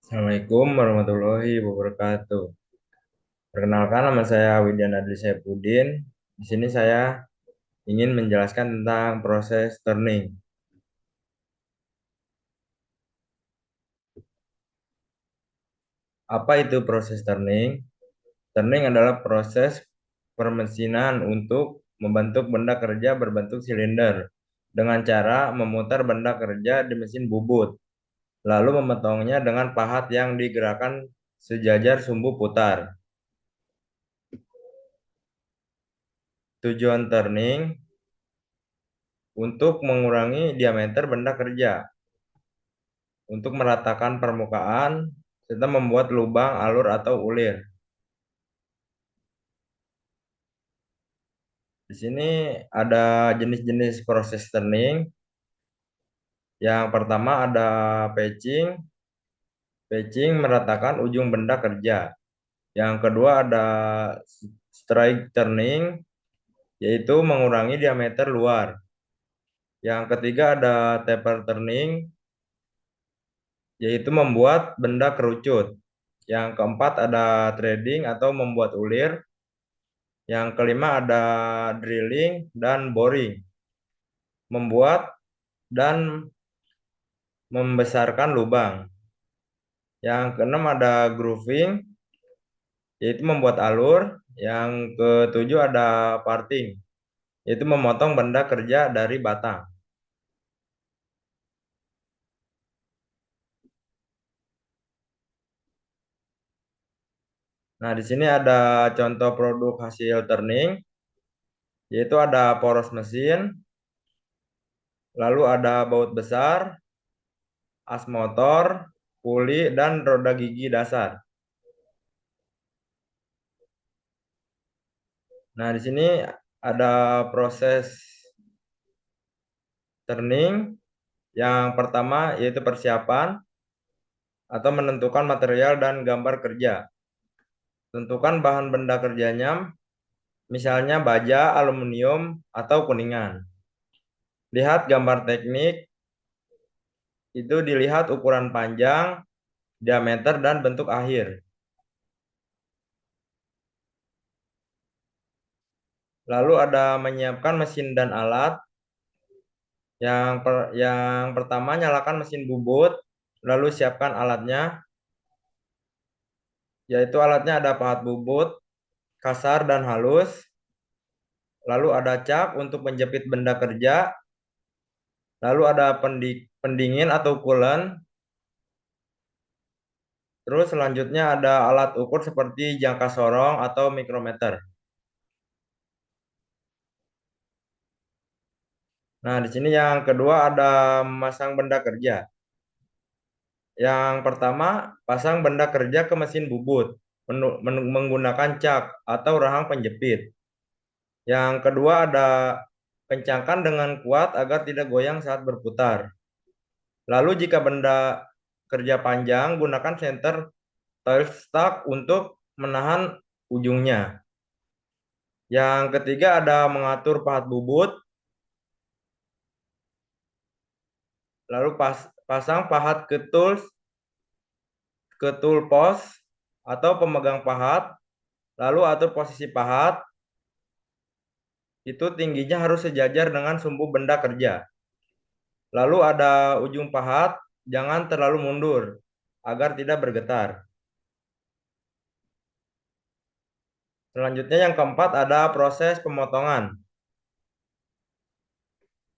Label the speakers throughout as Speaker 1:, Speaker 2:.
Speaker 1: Assalamualaikum warahmatullahi wabarakatuh. Perkenalkan, nama saya Widyan Adli Saipudin. Di sini saya ingin menjelaskan tentang proses turning. Apa itu proses turning? Turning adalah proses permesinan untuk membentuk benda kerja berbentuk silinder dengan cara memutar benda kerja di mesin bubut, lalu memotongnya dengan pahat yang digerakkan sejajar sumbu putar. Tujuan turning untuk mengurangi diameter benda kerja, untuk meratakan permukaan, serta membuat lubang, alur, atau ulir. Di sini ada jenis-jenis proses turning. Yang pertama ada patching. Patching meratakan ujung benda kerja. Yang kedua ada strike turning, yaitu mengurangi diameter luar. Yang ketiga ada taper turning, yaitu membuat benda kerucut. Yang keempat ada threading atau membuat ulir. Yang kelima ada drilling dan boring, membuat dan membesarkan lubang. Yang keenam ada grooving, yaitu membuat alur. Yang ketujuh ada parting, yaitu memotong benda kerja dari batang. Nah, di sini ada contoh produk hasil turning, yaitu ada poros mesin, lalu ada baut besar, as motor, puli, dan roda gigi dasar. Nah, di sini ada proses turning. Yang pertama yaitu persiapan atau menentukan material dan gambar kerja. Tentukan bahan benda kerjanya, misalnya baja, aluminium, atau kuningan. Lihat gambar teknik, itu dilihat ukuran panjang, diameter, dan bentuk akhir. Lalu ada menyiapkan mesin dan alat. Yang pertama, nyalakan mesin bubut, lalu siapkan alatnya, yaitu alatnya ada pahat bubut, kasar dan halus, lalu ada cap untuk menjepit benda kerja, lalu ada pendingin atau coolant, terus selanjutnya ada alat ukur seperti jangka sorong atau mikrometer. Nah, di sini yang kedua ada memasang benda kerja. Yang pertama, pasang benda kerja ke mesin bubut menggunakan cak atau rahang penjepit. Yang kedua ada kencangkan dengan kuat agar tidak goyang saat berputar. Lalu jika benda kerja panjang, gunakan center tailstock untuk menahan ujungnya. Yang ketiga ada mengatur pahat bubut, lalu pasang pahat ke tool post atau pemegang pahat, lalu atur posisi pahat, itu tingginya harus sejajar dengan sumbu benda kerja. Lalu ada ujung pahat, jangan terlalu mundur agar tidak bergetar. Selanjutnya yang keempat ada proses pemotongan.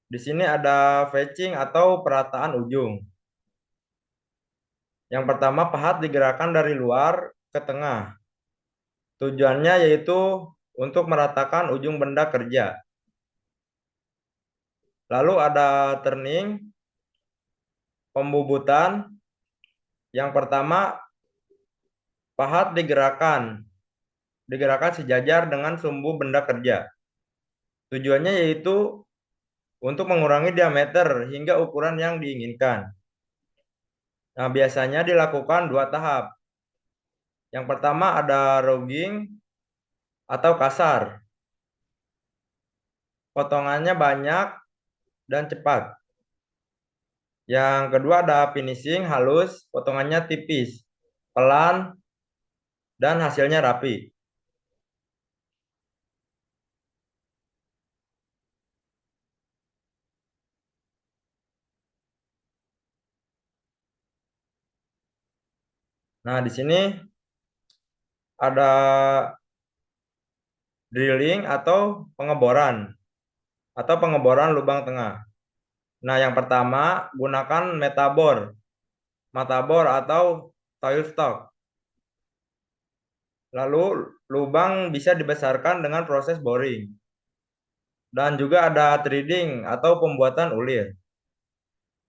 Speaker 1: Di sini ada fetching atau perataan ujung. Yang pertama, pahat digerakkan dari luar ke tengah. Tujuannya yaitu untuk meratakan ujung benda kerja. Lalu ada turning, pembubutan. Yang pertama, pahat digerakkan sejajar dengan sumbu benda kerja. Tujuannya yaitu untuk mengurangi diameter hingga ukuran yang diinginkan. Nah, biasanya dilakukan dua tahap. Yang pertama ada rouging atau kasar. Potongannya banyak dan cepat. Yang kedua ada finishing halus, potongannya tipis, pelan, dan hasilnya rapi. Nah, di sini ada drilling atau pengeboran lubang tengah. Nah, yang pertama gunakan matabor atau tile stock. Lalu lubang bisa dibesarkan dengan proses boring. Dan juga ada threading atau pembuatan ulir.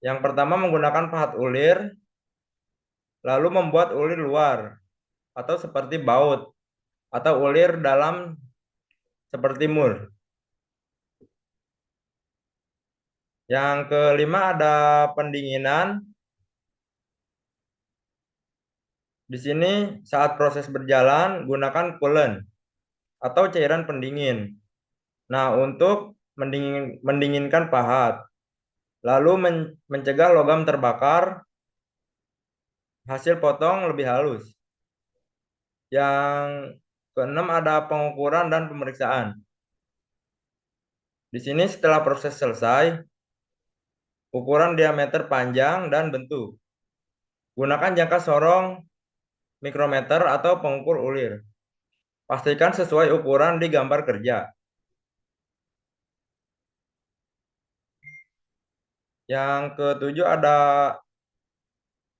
Speaker 1: Yang pertama menggunakan pahat ulir, lalu membuat ulir luar atau seperti baut atau ulir dalam seperti mur. Yang kelima ada pendinginan. Di sini saat proses berjalan gunakan coolant atau cairan pendingin. Nah, untuk mendinginkan pahat, lalu mencegah logam terbakar, hasil potong lebih halus. Yang keenam ada pengukuran dan pemeriksaan. Di sini setelah proses selesai, ukuran diameter panjang dan bentuk. Gunakan jangka sorong mikrometer atau pengukur ulir. Pastikan sesuai ukuran di gambar kerja. Yang ketujuh ada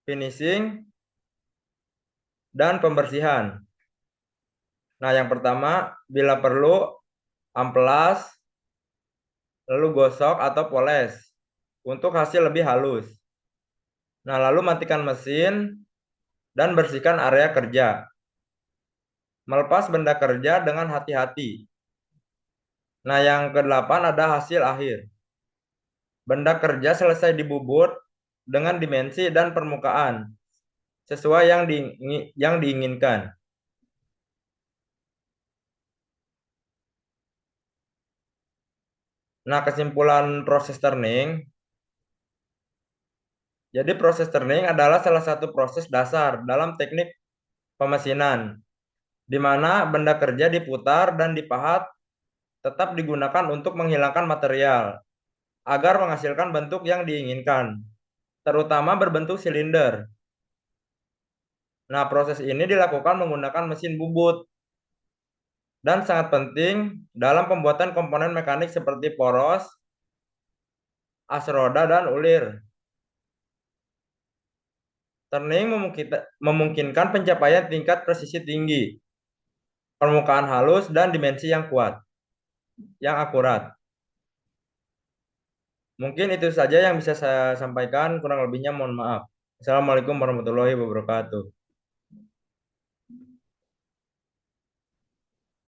Speaker 1: finishing dan pembersihan. Nah, yang pertama, bila perlu, amplas, lalu gosok atau poles untuk hasil lebih halus. Nah, lalu matikan mesin dan bersihkan area kerja. Melepas benda kerja dengan hati-hati. Nah, yang kedelapan ada hasil akhir. Benda kerja selesai dibubut dengan dimensi dan permukaan sesuai yang diinginkan. Nah, kesimpulan proses turning. Jadi proses turning adalah salah satu proses dasar dalam teknik pemesinan, di mana benda kerja diputar dan dipahat tetap digunakan untuk menghilangkan material agar menghasilkan bentuk yang diinginkan, terutama berbentuk silinder. Nah, proses ini dilakukan menggunakan mesin bubut dan sangat penting dalam pembuatan komponen mekanik seperti poros, as roda, dan ulir. Turning memungkinkan pencapaian tingkat presisi tinggi, permukaan halus, dan dimensi yang kuat, yang akurat. Mungkin itu saja yang bisa saya sampaikan, kurang lebihnya mohon maaf. Assalamualaikum warahmatullahi wabarakatuh.